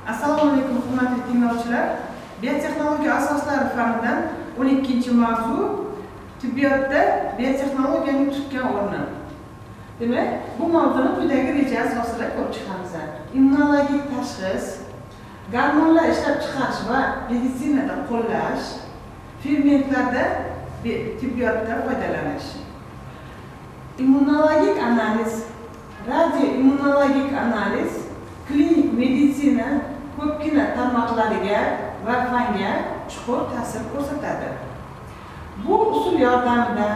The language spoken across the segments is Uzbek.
Assalomu alaykum hurmatli tinglovchilar. Biotexnologiya asoslari fanidan 12-mavzu tibbiyotda biotexnologiyaning tutgan o'rni. Demak, bu mavzuni quyidagi reja asosida ko'rib chiqamiz. Immunologik tashxis, gormonlar ishlab chiqarish va meditsinada qo'llash, fermentlarda tibbiyotda foydalanish. Immunologik analiz, radioimmunologik analiz klinik meditsina ko'pgina tarmoqlariga va fanga chuqur ta'sir ko'rsatadi. Bu usul yordamida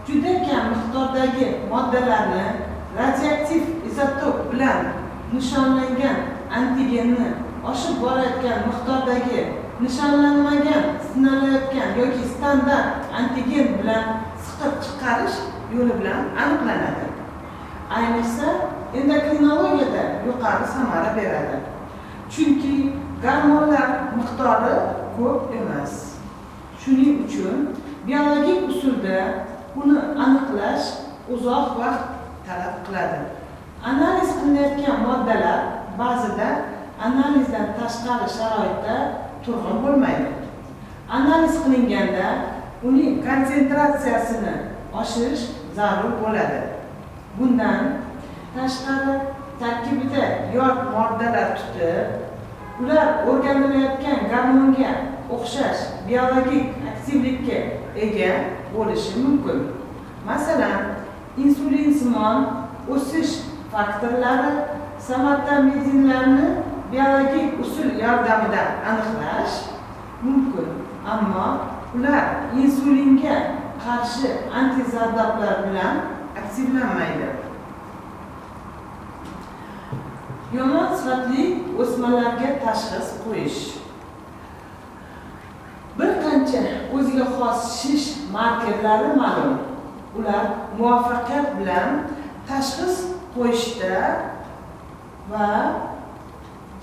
juda kam miqdordagi moddalarni radioaktiv izotop bilan nishonlangan antigenni oshib borayotgan miqdordagi nishonlanmagan, sinalayotgan yoki standart antigen bilan siqib chiqarish yo'li bilan aniqlanadi. Ayniqsa endokrinologiyada yuqori samara beradi. Chunki gormonlar miqdori ko'p emas. Shuning uchun biologik usulda uni aniqlash uzoq vaqt talab qiladi. Analiz qilinayotgan moddalar ba'zida analizdan tashqari sharoitda turg'un bo'lmaydi. Analiz qilinganda uning konsentratsiyasini oshirish zarur bo'ladi. Bundan tashqari tarkibida yot moddalar tutib, ular o'rganilayotgan gormonga o'xshash biologik aktivlikka ega bo'lishi mumkin. Masalan, insulinsimon o'sish faktorlari somatomezinlarni biologik usul yordamida aniqlash mumkin, ammo ular insulinga qarshi antizardoblar bilan aktivlanmaydi. Yomon sifatli o'smalarga tashxis qo'yish. Bir qancha o'ziga xos shish markerlari ma'lum. Ular muvaffaqiyat bilan tashxis qo'yishda va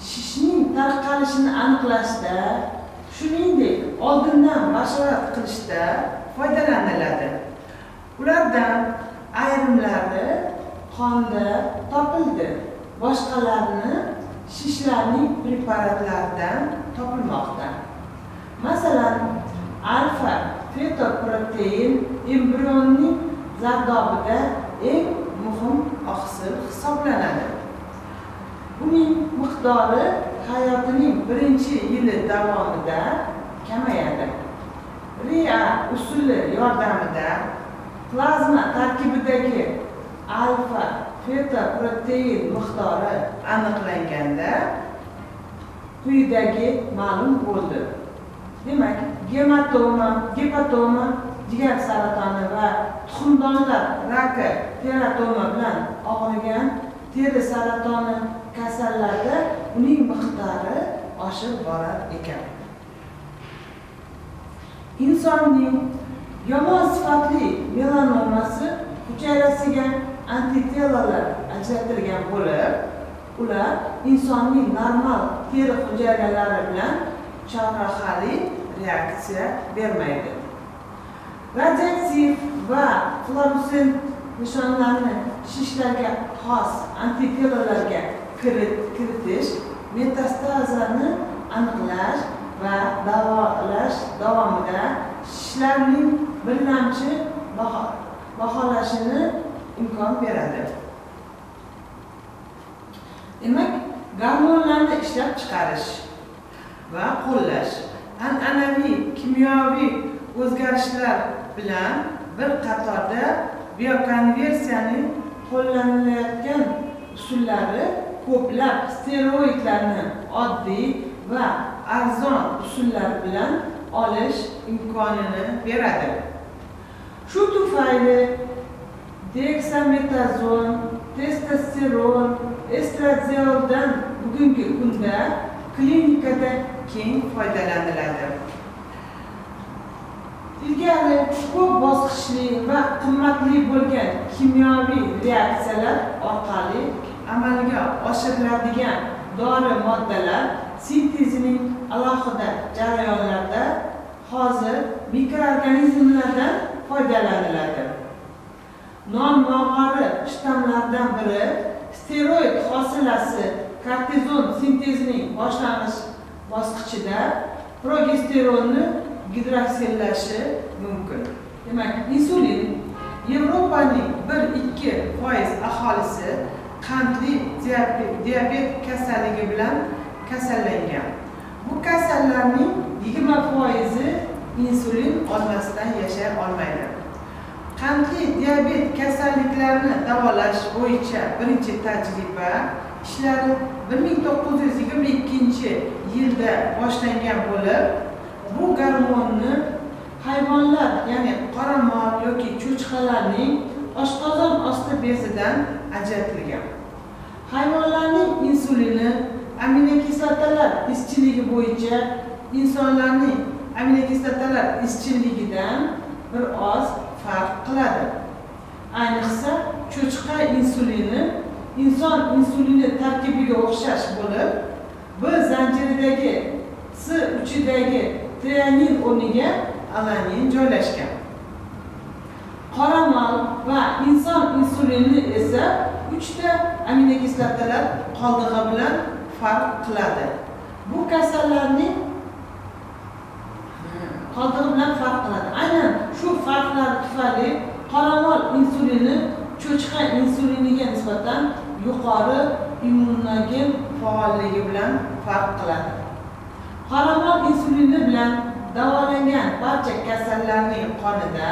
shishning tarqalishini aniqlashda, shuningdek oldindan bashorat qilishda foydalaniladi. Ulardan ayrimlari qonda topildi, boshqalarini shishlarning preparatlaridan topilmoqda. Masalan, alfa fetoprotein embrionning zardobida eng muhim oqsil hisoblanadi. Uning miqdori hayotining birinchi yili davomida kamayadi. RIA usuli yordamida plazma tarkibidagi alfa fetoprotein miqdori aniqlanganda quyidagi ma'lum bo'ldi. Demak, gepatoma, jigar saratoni va tuxumdonlar raki teratoma bilan og'rigan teri saratoni kasallarda uning miqdori oshib borar ekan. Insonning yomon sifatli melanomasi hujayrasiga antitelalar ajratilgan bo'lib, ular insonning normal teri hujayralari bilan chorrahali reaksiya bermaydi. Radioaktiv va fluorescent nishonlarni shishlarga xos antitelalarga kiritish metastazani aniqlash va davolash davomida shishlarning birlamchi baholashini imkon beradi. Demak, gormonlarni ishlab chiqarish va qo'llash an'anaviy kimyoviy o'zgarishlar bilan bir qatorda biokonversiyaning qo'llanilayotgan usullari ko'plab steroidlarni oddiy va arzon usullar bilan olish imkonini beradi. Shu tufayli deksametazon, testosteron, estradioldan bugungi kunda klinikada keng foydalaniladi. Ilgari ko'p bosqichli va qimmatli bo'lgan kimyoviy reaksiyalar orqali amalga oshiriladigan dori moddalar sintezining alohida jarayonlarda hozir mikroorganizmlardan foydalaniladi. Non-mog'ori shtammlardan biri steroid hosilasi kortizon sintezining boshlang'ich bosqichida progesteronni gidroksillashi mumkin. Demak, insulin Yevropaning 1-2% aholisi qandli diabet kasalligi bilan kasallangan. Bu kasallarning 20% insulin olmasdan yashay olmaydi. Qandli diabet kasalliklarini davolash bo'yicha birinchi tajriba ishlari 1922-yilda boshlangan bo'lib, bu gormonni hayvonlar, ya'ni qoramol yoki cho'chqalarning oshqozon osti bezidan ajratilgan. Hayvonlarning insulini aminokislotalar izchilligi bo'yicha insonlarning aminokislotalar izchilligidan bir oz farq qiladi. Ayniqsa, cho'chqa insulini inson insulini tarkibiga o'xshash bo'lib, B zanjiridagi S uchidagi treanin o'rniga alanin joylashgan. Qoramol va inson insulini esa 3 ta aminokislotalar qoldig'i bilan farq qiladi. Bu kasallarning qoldig'i bilan farq qiladi. Aynan shu farqlar tufayli qoramol insulini cho'chqa insuliniga nisbatan yuqori immunogen faolligi bilan farq qiladi. Qoramol insulini bilan davolangan barcha kasallarning qonida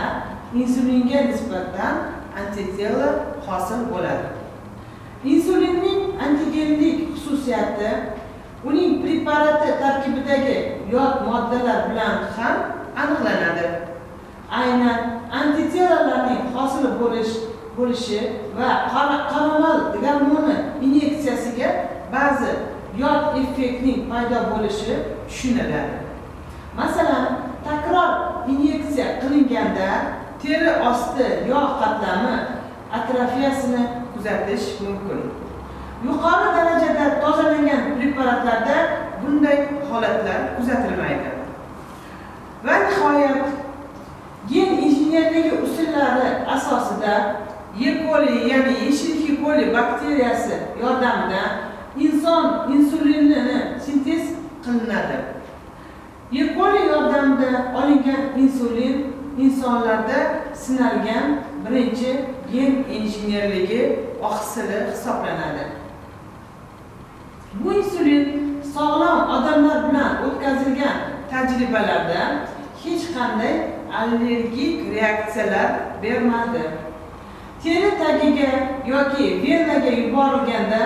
insulinga nisbatan antitela hosil bo'ladi. Insulinning antigenlik xususiyati uning preparati tarkibidagi yod moddalar bilan ham aniqlanadi. Aynan antitelalarning hosil bo'lishi va qoramol gormoni inyeksiyasiga ba'zi yod effektning paydo bo'lishi tushuniladi. Masalan, takror inyeksiya qilinganda teri osti yog' qatlami atrofiyasini kuzatish mumkin. Yuqori darajada tozalangan preparatlarda bunday holatlar kuzatilmaydi. Va nihoyat, gen injenerligi usullari asosida E. coli, ya'ni yashil koli bakteriyasi yordamida inson insulinini sintez qilinadi. E. coli yordamida olingan insulin insonlarda sinalgan birinchi gen injenerligi oqsili hisoblanadi. Bu insulin sog'lom odamlar bilan o'tkazilgan tajribalarda hech qanday allergik reaksiyalar bermadi. Teri tagiga yoki venaga yuborilganda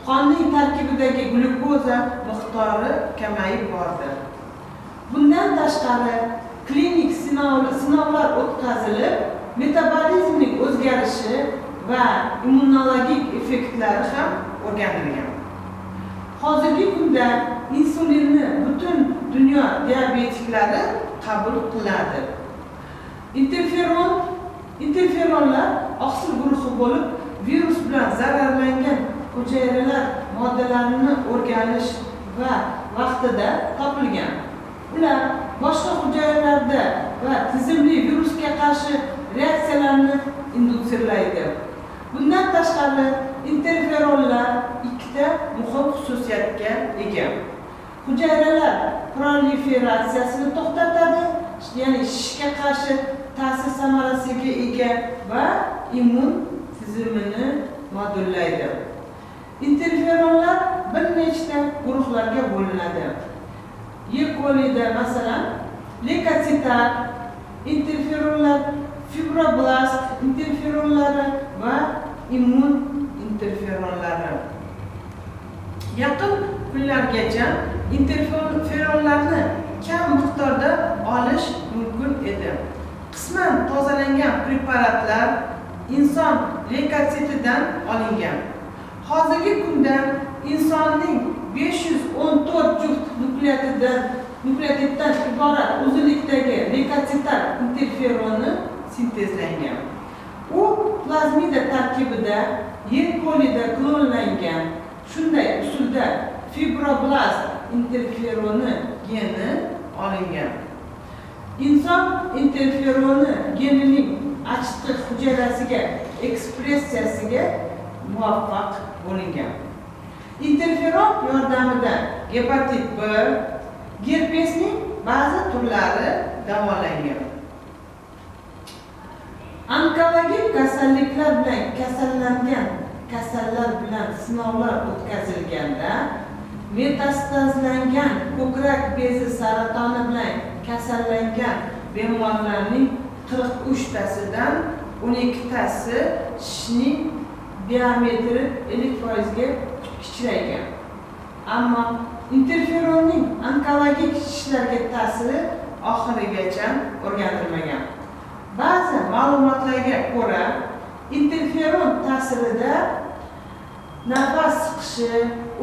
qonning tarkibidagi glyukoza miqdori kamayib bordi. Bundan tashqari, klinik sinovlar o'tkazilib, metabolizmning o'zgarishi va immunologik effektlari ham o'rganilgan. Hozirgi kunda insulinni butun dunyo diabetiklari qabul qiladi. Interferonlar oqsil guruhi bo'lib, virus bilan zararlangan hujayralar moddalarini o'rganish va vaqtida topilgan. Ular boshqa hujayralarda va tizimli virusga qarshi reaksiyalarni indutsirlaydi. Bundan tashqari, interferonlar ikkita muhim xususiyatga ega. Hujayralar proliferatsiyasini to'xtatadi, ya'ni shishga qarshi ta'sir samarasiga ega va immun tizimini modullaydi. Interferonlar bir nechta guruhlarga bo'linadi. E. colida masalan leykotsitar interferonlar, fibroblast interferonlari va immun interferonlari. Yaqin kunlargacha interferonlarni kam miqdorda olish mumkin edi. Qisman tozalangan preparatlar inson leykotsitidan olingan. Hozirgi kunda insonning 514 juft nukleotiddan iborat uzunlikdagi leykotsitar interferoni sintezlangan. U plazmida tarkibida E. colida klonlangan. Shunday usulda fibroblast interferoni geni olingan. Inson interferoni genining achitqi hujayrasiga ekspressiyasiga muvaffaq bo'lingan. Interferon yordamida gepatit B, gerpesning ba'zi turlari davolangan. Onkologik kasalliklar bilan kasallangan kasallar bilan sinovlar o'tkazilganda metastazlangan ko'krak bezi saratoni bilan kasallangan bemorlarning 43tasidan 12tasi shishning diametri 50%ga kichraygan. Ammo interferonning onkologik shishlarga ta'siri oxirigacha o'rganilmagan. Ba'zi ma'lumotlarga ko'ra, interferon ta'sirida nafas siqishi,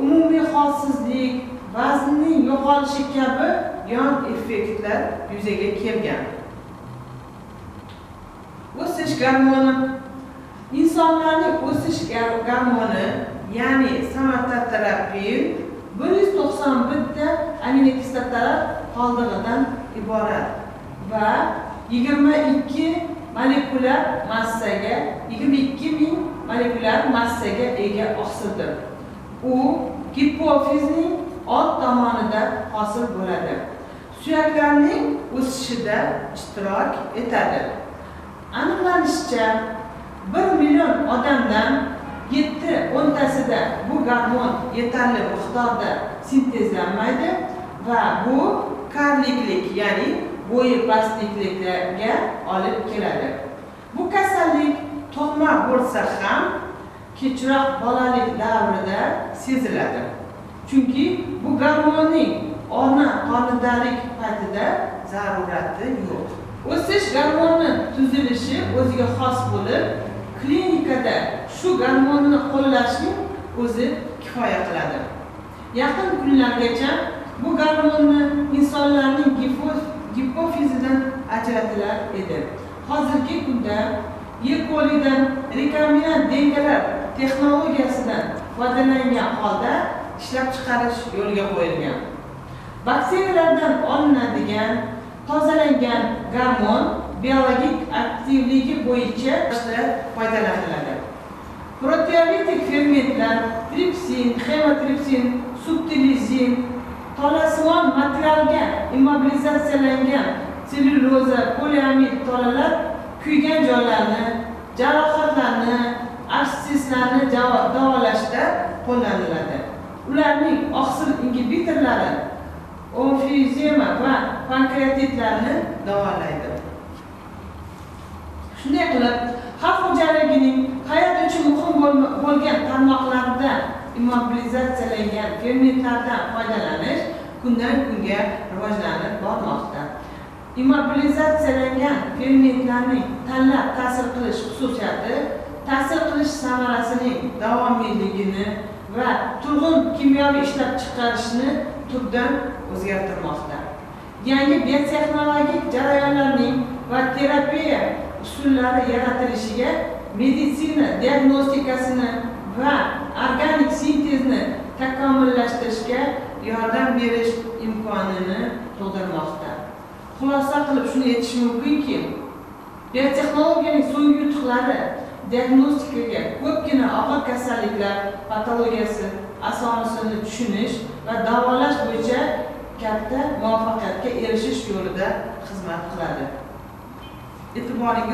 umumiy holsizlik, vaznning yo'qolishi kabi yon effektlar yuzaga kelgan. O'sish gormoni. Insonlarning o'sish gormoni, ya'ni somatotropin 191 ta aminokislotalar qoldig'idan iborat va 22 molekulyar massaga 22.000 molekulyar massaga ega oqsildir. U gipofizning old tomonida hosil bo'ladi. Suyaklarning o'sishida ishtirok etadi. Aniqlanishicha 1 million odamdan 7-10tasida bu gormon yetarli miqdorda sintezlanmaydi va bu karliklik, ya'ni bo'yi pastliklarga olib keladi. Bu kasallik tug'ma bo'lsa ham kechroq bolalik davrida seziladi. Chunki bu gormonning ona qonidalik paytida zarurati yo'q. O'sish gormoni tuzilishi o'ziga xos bo'lib, klinikada shu gormonni qo'llashning o'zi kifoya qiladi. Yaqin kunlargacha bu gormonni insonlarning gipofizidan ajratilar edi. Hozirgi kunda E. colidan rekombinant dengalar texnologiyasidan foydalangan holda ishlab chiqarish yo'lga qo'yilgan. Bakteriyalardan olinadigan tozalangan gormon biologik aktivligi bo'yicha foydalaniladi. Proteolitik fermentlar tripsin, hemotripsin, subtilizin, tolasimon materialga immobilizatsiyalangan sellyuloza, poliamid tolalar kuygan joylarni, jarohatlarni, absisslarni davolashda qo'llaniladi. Ularning oqsil ingibitorlari emfizema va pankreatitlarni davolaydi. Shunday qilib, xalq xo'jaligining hayot uchun muhim bo'lgan tarmoqlarida immobilizatsiyalangan fermentlardan foydalanish kundan kunga rivojlanib bormoqda. Immobilizatsiyalangan fermentlarning tanlab ta'sir qilish xususiyati ta'sir qilish samarasining davomiyligini va turg'un kimyoviy ishlab chiqarishni tubdan o'zgartirmoqda. Yangi biotexnologik jarayonlarning va terapiya usullari yaratilishiga meditsina diagnostikasini va organik sintezni takomillashtirishga yordam berish imkonini tug'dirmoqda. Xulosa qilib shuni aytish mumkinki, biotexnologiyaning so'nggi yutuqlari diagnostikaga ko'pgina og'ir kasalliklar patologiyasi asosini tushunish va davolash bo'yicha katta muvaffaqiyatga erishish yo'lida xizmat qiladi. E'tiboringiz